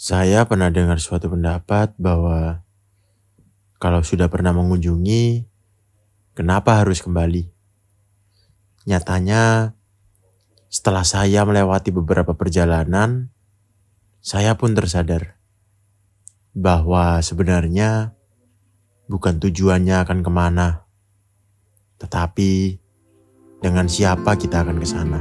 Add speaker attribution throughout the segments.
Speaker 1: Saya pernah dengar suatu pendapat bahwa kalau sudah pernah mengunjungi, kenapa harus kembali? Nyatanya, setelah saya melewati beberapa perjalanan, saya pun tersadar bahwa sebenarnya bukan tujuannya akan kemana, tetapi dengan siapa kita akan ke sana.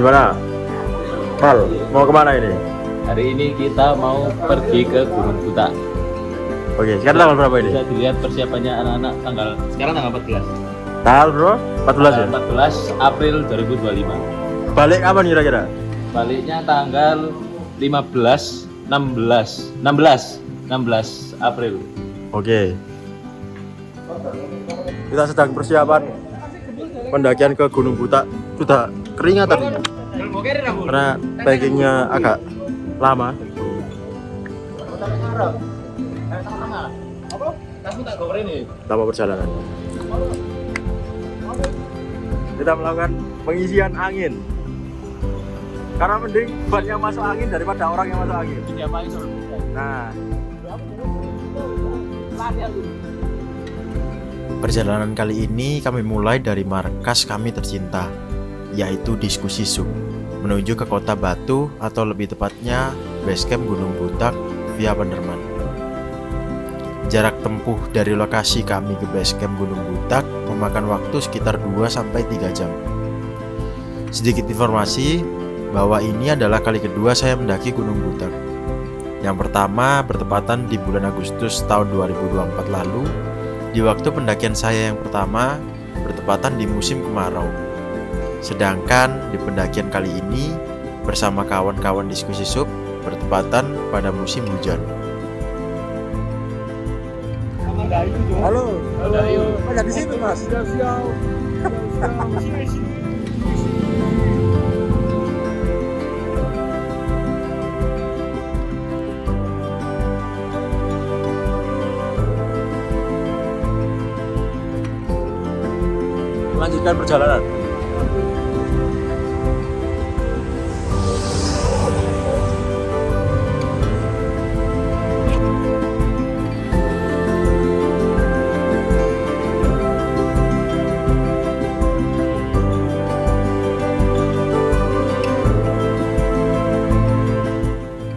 Speaker 1: Gimana? Mal, mau kemana ini?
Speaker 2: Hari ini kita mau pergi ke Gunung Buta.
Speaker 1: Oke, sekarang tanggal berapa ini?
Speaker 2: Bisa dilihat persiapannya anak-anak sekarang tanggal 14.
Speaker 1: Tanggal bro? 14 ya?
Speaker 2: 14 April 2025.
Speaker 1: Balik kapan kira-kira?
Speaker 2: Baliknya tanggal 16 April.
Speaker 1: Oke. Kita sedang persiapan pendakian ke Gunung Buta. Sudah keringat tadi karena packingnya agak lama. Lama perjalanan. Kita melakukan pengisian angin karena mending ban yang masuk angin daripada orang yang masuk angin. Nah, perjalanan kali ini kami mulai dari markas kami tercinta, yaitu Diskusi Sub, menuju ke Kota Batu atau lebih tepatnya Basecamp Gunung Butak via Panderman. Jarak tempuh dari lokasi kami ke Basecamp Gunung Butak memakan waktu sekitar 2-3 jam. Sedikit informasi bahwa ini adalah kali kedua saya mendaki Gunung Butak. Yang pertama bertepatan di bulan Agustus tahun 2024 lalu, di waktu pendakian saya yang pertama bertepatan di musim kemarau. Sedangkan di pendakian kali ini bersama kawan-kawan Diskusi Sub bertepatan pada musim hujan. Halo. Ada di situ Mas. Lanjutkan perjalanan.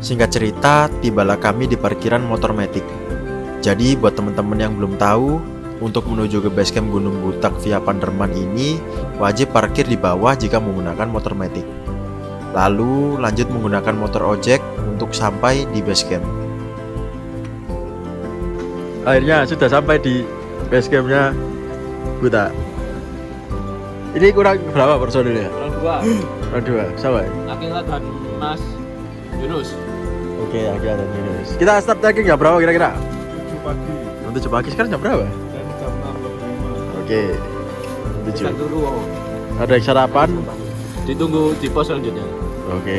Speaker 1: Singkat cerita, tibalah kami di parkiran motor Matic. Jadi buat teman-teman yang belum tahu, untuk menuju ke Basecamp Gunung Butak via Panderman ini wajib parkir di bawah jika menggunakan motor Matic. Lalu lanjut menggunakan motor ojek untuk sampai di Basecamp. Akhirnya sudah sampai di Basecampnya Buta. Ini kurang berapa personilnya?
Speaker 2: Kurang 2.
Speaker 1: Kurang 2, sama ya?
Speaker 2: Akhirnya dan Mas Yunus.
Speaker 1: Oke, akhirnya dan Yunus. Kita start trekking ya berapa kira-kira?
Speaker 3: 7 pagi
Speaker 1: 7 pagi, sekarang jam berapa?
Speaker 3: dan jam 6.45.
Speaker 1: Oke,
Speaker 2: Kita
Speaker 1: 7.
Speaker 2: dulu.
Speaker 1: Ada sarapan?
Speaker 2: Ditunggu di pos selanjutnya.
Speaker 1: Oke.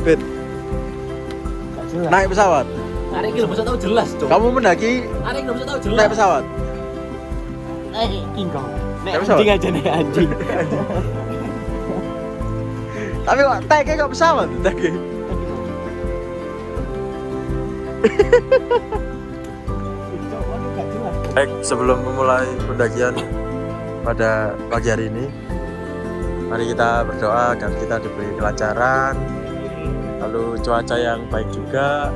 Speaker 1: Fit, naik pesawat.
Speaker 2: Hari ini bisa tahu jelas, Cok.
Speaker 1: Kamu mendaki
Speaker 2: Hari ini bisa tahu jelas.
Speaker 1: naik pesawat?
Speaker 2: King kau.
Speaker 1: Naik pesawat?
Speaker 2: Anjing aja nih anjing.
Speaker 1: Tapi kok naiknya kok pesawat? Naiknya. Baik, sebelum memulai pendakian pada pagi hari ini, mari kita berdoa agar kita diberi kelancaran, lalu cuaca yang baik juga,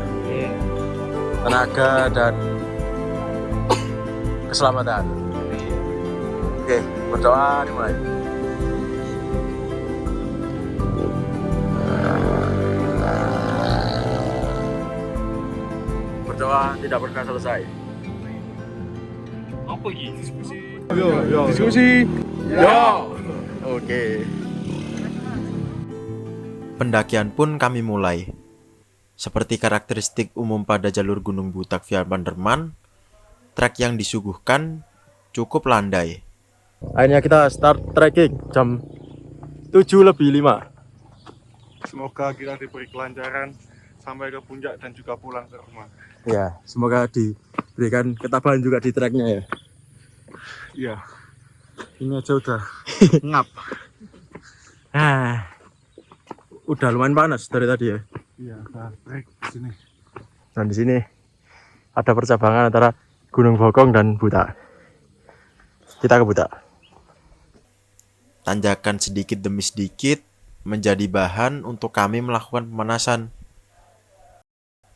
Speaker 1: tenaga dan keselamatan. Oke, berdoa dimulai. Berdoa tidak pernah selesai.
Speaker 3: Apa iki? Diskusi.
Speaker 1: Oke. Pendakian pun kami mulai. Seperti karakteristik umum pada jalur Gunung Butak via Panderman, trek yang disuguhkan cukup landai. Akhirnya kita start trekking jam 7:05.
Speaker 3: Semoga kita diberi kelancaran sampai ke puncak dan juga pulang ke rumah.
Speaker 1: Ya, semoga diberikan ketabahan juga di treknya ya.
Speaker 3: Iya. Ini aja udah ngap.
Speaker 1: Udah lumayan panas dari tadi ya.
Speaker 3: Iya, udah trek di sini.
Speaker 1: Dan di sini ada percabangan antara Gunung Bokong dan Buta. Kita ke Buta. Tanjakan sedikit demi sedikit menjadi bahan untuk kami melakukan pemanasan.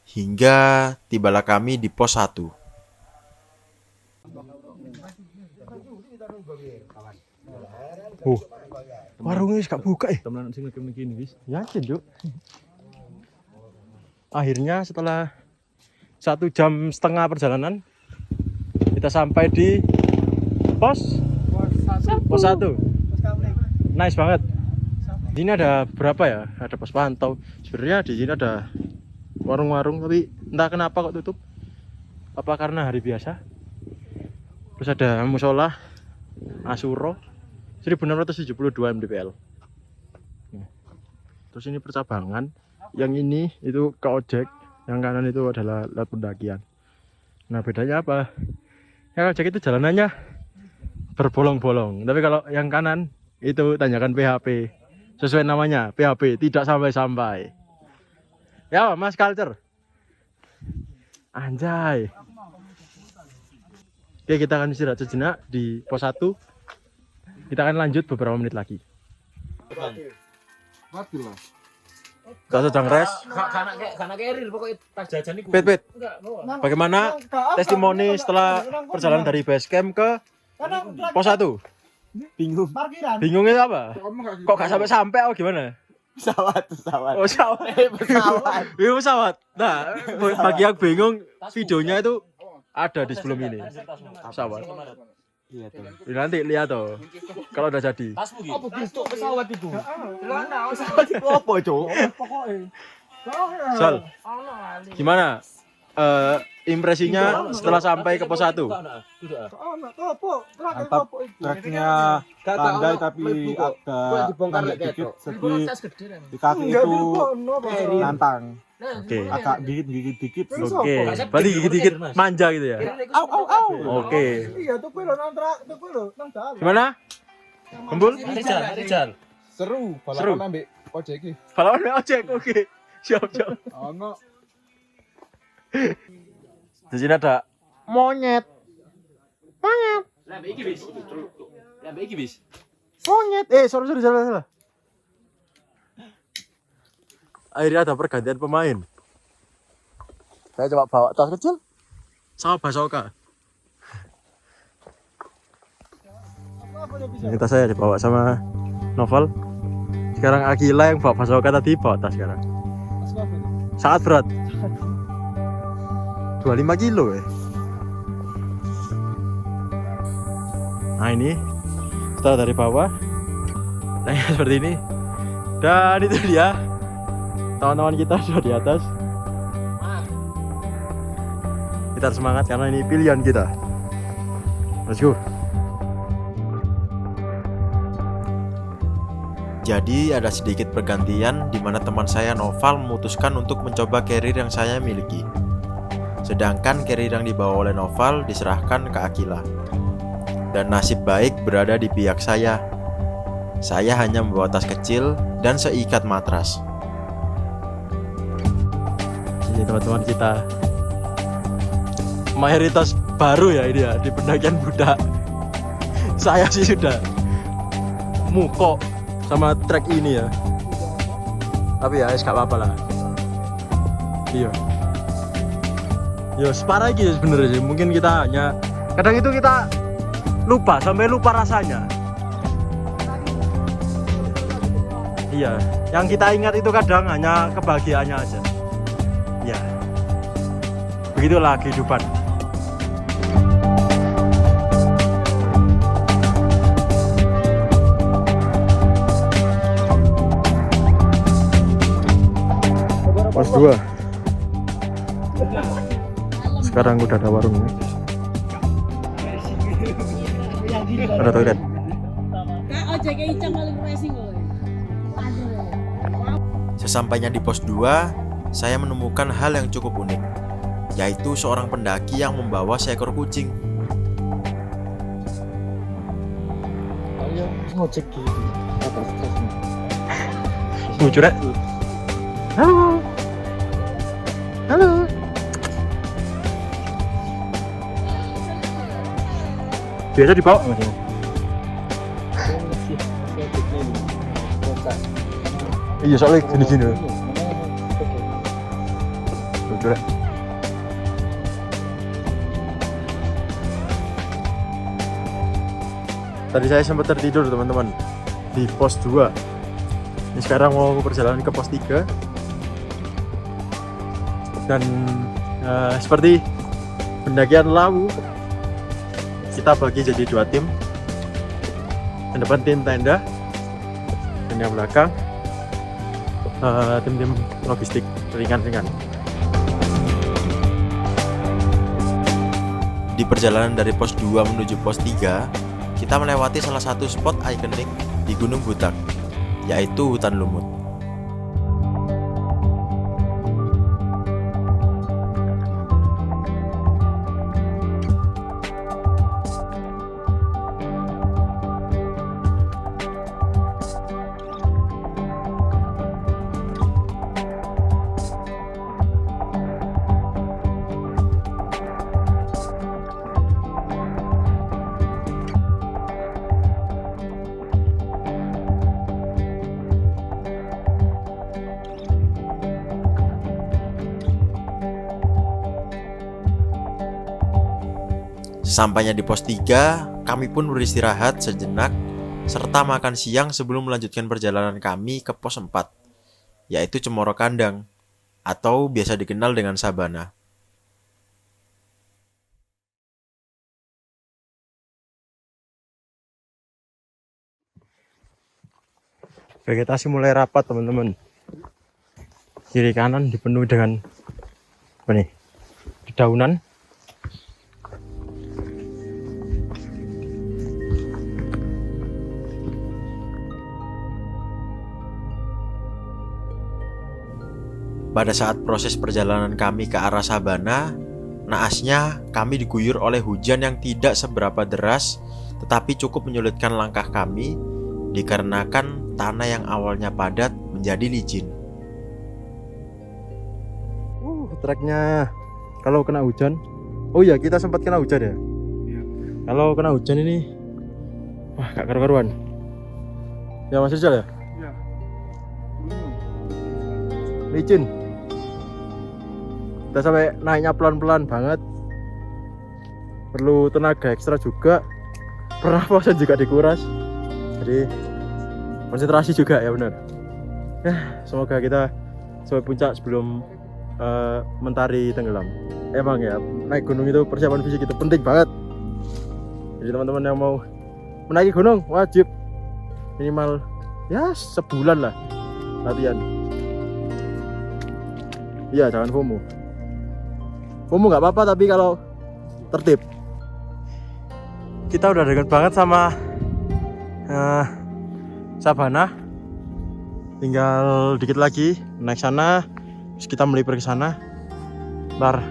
Speaker 1: Hingga tibalah kami di pos 1. Warungnya gak buka
Speaker 3: Teman sing lagi begini, guys.
Speaker 1: Ya, Juk. Akhirnya setelah 1,5 jam perjalanan kita sampai di pos 1. Nice banget. Di sini ada berapa ya? Ada pos pantau. Sebenarnya di sini ada warung-warung tapi entah kenapa kok tutup. Apa karena hari biasa? Terus ada musola Asuro 1672 mdpl. Terus ini percabangan. Yang ini itu ke ojek, yang kanan itu adalah lewat pendakian. Nah bedanya apa? Yang ojek itu jalanannya berbolong-bolong, tapi kalau yang kanan itu tanjakan PHP. Sesuai namanya, PHP, tidak sampai-sampai. Ya Mas Culture. Anjay. Oke, kita akan istirahat sejenak di pos 1. Kita akan lanjut beberapa menit lagi.
Speaker 3: Mati lah.
Speaker 1: Kita sedang res.
Speaker 2: Karena carrier pokoknya tas jajan iku.
Speaker 1: Pit. Bagaimana testimoni setelah perjalanan dari base camp ke pos 1?
Speaker 4: Bingung.
Speaker 1: Bingungnya apa? Kok gak sampai-sampai atau gimana?
Speaker 4: Pesawat.
Speaker 1: Oh, pesawat. Nah, bagi yang bingung, videonya itu ada di sebelum ini. Pesawat.
Speaker 4: Iya tuh.
Speaker 1: Nanti lihat tuh. Kalau udah jadi.
Speaker 2: Tasmu gitu.
Speaker 4: Apa bentuk pesawat itu? Pesawat itu apa, Cuk?
Speaker 1: Sol, gimana? Impresinya setelah sampai ke pos 1?
Speaker 3: Mantap. Treknya landai tapi agak landai dikit. Sedih. Di kaki itu nantang.
Speaker 1: Oke.
Speaker 3: Agak gigit dikit.
Speaker 1: Oke. Berarti dikit-dikit manja gitu ya. Oke.
Speaker 4: Iya, tuh kuwi lho nang dalan.
Speaker 1: Gimana? Kembul?
Speaker 2: Rijal.
Speaker 3: Seru.
Speaker 1: Seru.
Speaker 3: Balapan ambek ojek iki.
Speaker 1: Balapan ojek. Oke. Siap.
Speaker 3: Ono.
Speaker 1: Di sini ada monyet.
Speaker 2: Lambe iki bis.
Speaker 1: Monyet. Sorry, salah. Akhirnya ada pergantian pemain. Saya coba bawa tas kecil sama basoka. Ini tas saya dibawa sama Novel. Sekarang Akila yang bawa basoka, tadi bawa tas sekarang. Sangat berat. 25 kilo ya. Nah ini setelah dari bawah naiknya seperti ini. Dan itu dia teman-teman kita sudah di atas. Kita harus semangat karena ini pilihan kita. Let's go. Jadi ada sedikit pergantian di mana teman saya Noval memutuskan untuk mencoba carrier yang saya miliki. Sedangkan carrier yang dibawa oleh Noval diserahkan ke Akila. Dan nasib baik berada di pihak saya. Saya hanya membawa tas kecil dan seikat matras. Ini teman-teman kita. Mayoritas baru ya ini ya di pendakian Budak. Saya sih sudah mukok sama trek ini ya. Tapi ya gak apa-apa lah. Iya. Ya separah gitu sebenarnya sih. Mungkin kita hanya kadang itu kita lupa sampai lupa rasanya. Iya, yang kita ingat itu kadang hanya kebahagiaannya aja. Ya, begitulah kehidupan. 2. Sekarang udah ada warung ini. Ada toilet. Sesampainya di pos 2, saya menemukan hal yang cukup unik, yaitu seorang pendaki yang membawa seekor kucing. Lucu rek. Halo. Halo. Biasa dibawa nggak sih? Iya soalnya gini-gini. Lucu rek. Tadi saya sempat tertidur teman-teman di pos 2. Ini sekarang mau perjalanan ke pos 3. Dan seperti pendakian Lawu, kita bagi jadi 2 tim. Yang depan tim tenda, dan yang belakang tim-tim logistik ringan-ringan. Di perjalanan dari pos 2 menuju pos 3, kita melewati salah satu spot ikonik di Gunung Butak, yaitu hutan lumut. Sampainya di pos 3, kami pun beristirahat sejenak serta makan siang sebelum melanjutkan perjalanan kami ke pos 4, yaitu Cemoro Kandang atau biasa dikenal dengan Sabana. Vegetasi mulai rapat teman-teman. Kiri kanan dipenuhi dengan apa nih? Dedaunan. Pada saat proses perjalanan kami ke arah Sabana, naasnya kami diguyur oleh hujan yang tidak seberapa deras, tetapi cukup menyulitkan langkah kami dikarenakan tanah yang awalnya padat menjadi licin. Treknya kalau kena hujan, oh iya kita sempat kena hujan ya. Kalau kena hujan ini, wah gak karu-karuan. Ya Mas Rizal ya? Iya. Licin. Kita sampai naiknya pelan-pelan banget, perlu tenaga ekstra juga, pernafasan juga dikuras, jadi konsentrasi juga ya benar. Semoga kita sampai puncak sebelum mentari tenggelam. Emang ya naik gunung itu persiapan fisik itu penting banget. Jadi teman-teman yang mau menaiki gunung wajib minimal ya sebulan lah latihan. Iya jangan FOMO. FOMO nggak apa-apa tapi kalau tertib. Kita udah deket banget sama Sabana. Tinggal dikit lagi naik sana. Terus kita melipir ke sana. Ntar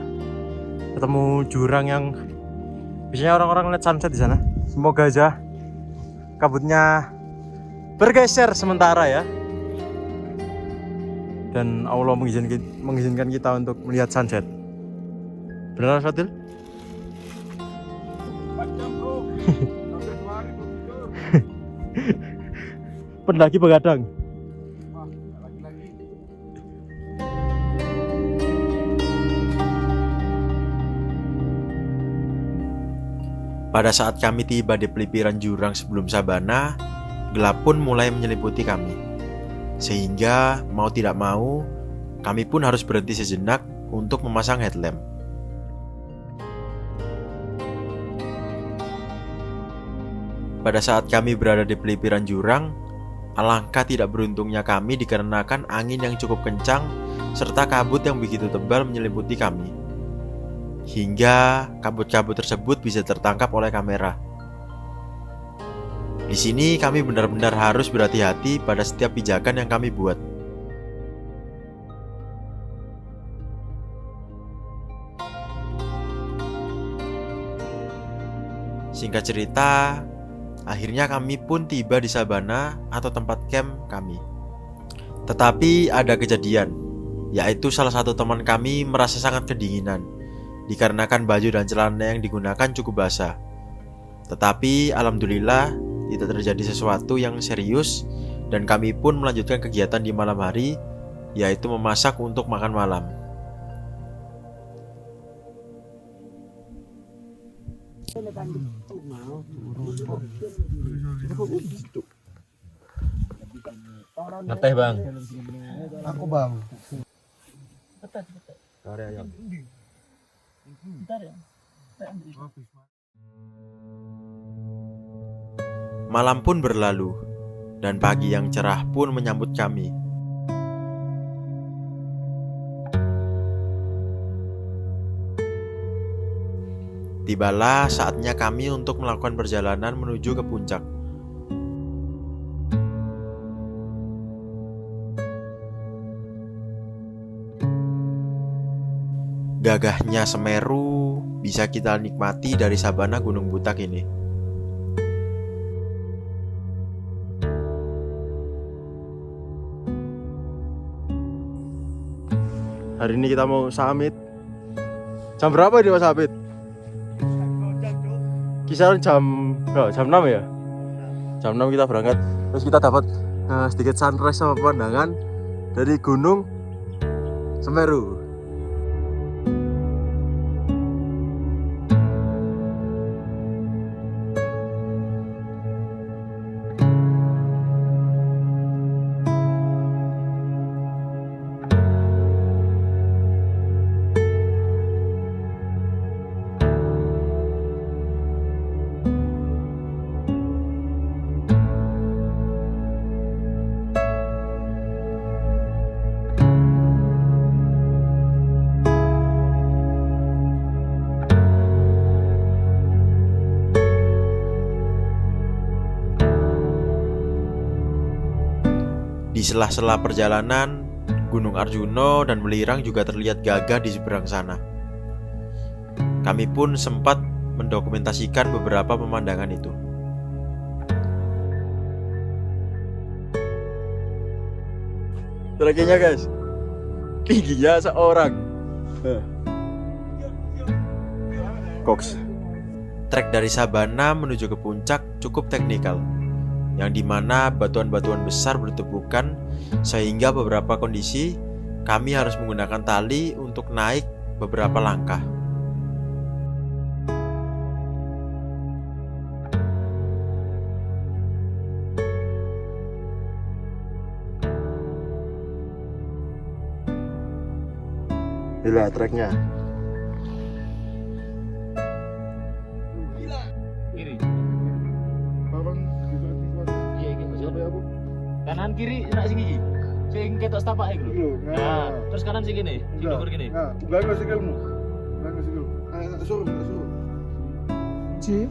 Speaker 1: ketemu jurang yang biasanya orang-orang lihat sunset di sana. Semoga aja kabutnya bergeser sementara ya. Dan Allah mengizinkan kita untuk melihat sunset. Benar Mas Fadil? Pendaki begadang. Pada saat kami tiba di pelipiran jurang sebelum Sabana, gelap pun mulai menyelimuti kami. Sehingga mau tidak mau, kami pun harus berhenti sejenak untuk memasang headlamp. Pada saat kami berada di pelipiran jurang, alangkah tidak beruntungnya kami dikarenakan angin yang cukup kencang serta kabut yang begitu tebal menyelimuti kami. Hingga kabut-kabut tersebut bisa tertangkap oleh kamera. Di sini kami benar-benar harus berhati-hati pada setiap pijakan yang kami buat. Singkat cerita, akhirnya kami pun tiba di Sabana atau tempat camp kami. Tetapi ada kejadian, yaitu salah satu teman kami merasa sangat kedinginan dikarenakan baju dan celana yang digunakan cukup basah. Tetapi alhamdulillah tidak terjadi sesuatu yang serius dan kami pun melanjutkan kegiatan di malam hari, yaitu memasak untuk makan malam.
Speaker 2: Ngeteh bang.
Speaker 3: Aku bang.
Speaker 1: Malam pun berlalu dan pagi yang cerah pun menyambut kami. Tibalah saatnya kami untuk melakukan perjalanan menuju ke puncak. Gagahnya Semeru bisa kita nikmati dari sabana Gunung Butak ini.
Speaker 3: Hari ini kita mau summit. Jam berapa ini Mas Abid? Kisaran jam 6 ya? Jam 6 kita berangkat. Terus kita dapat sedikit sunrise sama pemandangan dari Gunung Semeru.
Speaker 1: Di sela-sela perjalanan, Gunung Arjuno dan Welirang juga terlihat gagah di seberang sana. Kami pun sempat mendokumentasikan beberapa pemandangan itu.
Speaker 3: Trackingnya guys, tingginya seorang. Koks.
Speaker 1: Trek dari Sabana menuju ke puncak cukup teknikal, yang dimana batuan-batuan besar bertubuhkan sehingga beberapa kondisi kami harus menggunakan tali untuk naik beberapa langkah.
Speaker 3: Gila treknya.
Speaker 2: Kiri. Iya iki Mas. Kanan kiri enak sing iki. Sing ketok setapak iku lho. Nah, terus kanan sing kene, sing dhuwur kene.
Speaker 3: Enggak ngasih ilmu. Enggak ngasih ilmu. Suruh. Ci.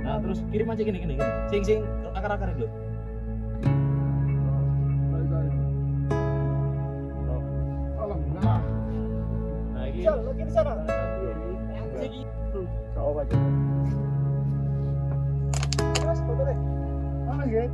Speaker 2: Nah, terus kiri aja gini. Sing akar-akar iku lho. Nah, iki. Kiri sana. Sing kau aja. Mas, foto deh. Mana ya?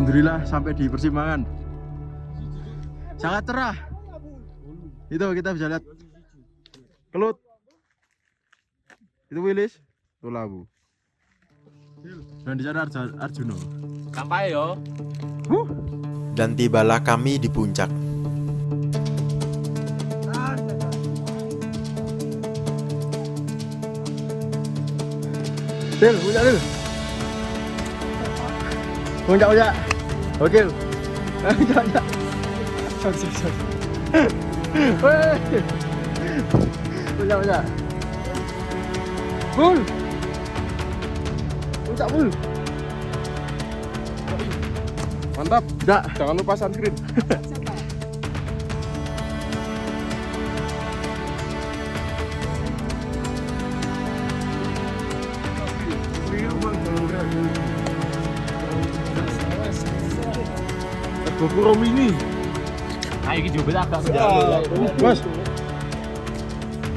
Speaker 3: Alhamdulillah sampai di persimpangan. Sangat cerah. Itu kita bisa lihat Kelut. Itu Wilis, itu Labu. Dan di sana Arjuno.
Speaker 2: Sampai yo.
Speaker 1: Dan tibalah kami di puncak.
Speaker 3: Til, puncak Til. Puncak. Oke. Puncak. Weh. Puncak. Bul. Puncak Bul. Mantap. Jangan lupa sunscreen. GoPro mini.
Speaker 2: Ayo kita coba agak
Speaker 3: Bos.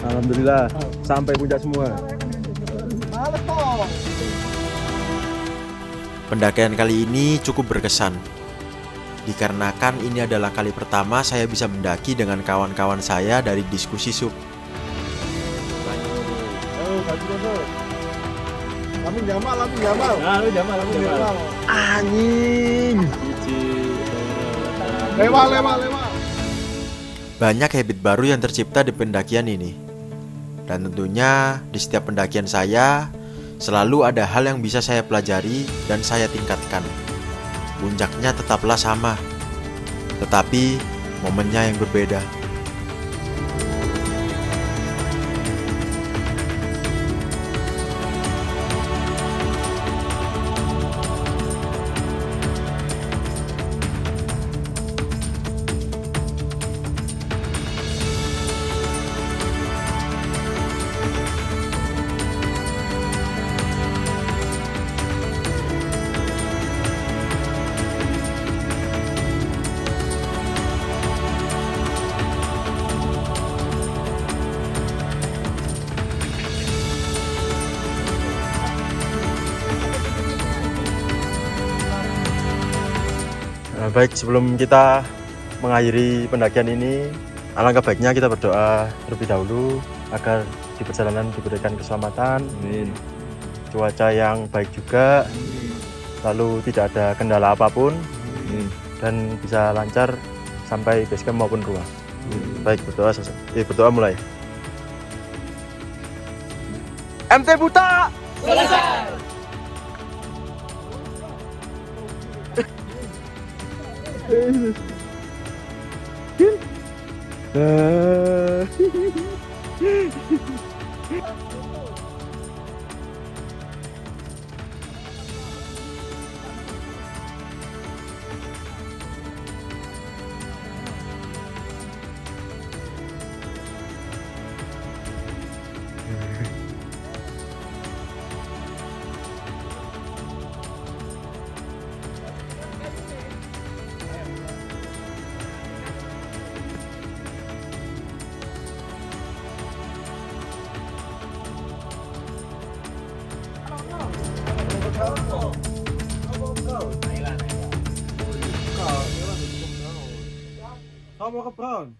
Speaker 3: Alhamdulillah sampai puncak semua.
Speaker 1: Pendakian kali ini cukup berkesan. Dikarenakan ini adalah kali pertama saya bisa mendaki dengan kawan-kawan saya dari diskusi sub.
Speaker 3: Kami Jamal.
Speaker 2: Nah, lu Jamal.
Speaker 3: Anjing. Lewat.
Speaker 1: Banyak habit baru yang tercipta di pendakian ini. Dan tentunya di setiap pendakian saya selalu ada hal yang bisa saya pelajari dan saya tingkatkan. Puncaknya tetaplah sama, tetapi momennya yang berbeda.
Speaker 3: Nah, baik, sebelum kita mengakhiri pendakian ini, alangkah baiknya kita berdoa terlebih dahulu agar di perjalanan diberikan keselamatan, cuaca yang baik juga, lalu tidak ada kendala apapun, dan bisa lancar sampai base camp maupun rumah. Baik, berdoa mulai. MT Buta!
Speaker 2: Selesai.
Speaker 3: Kamu ke Brown.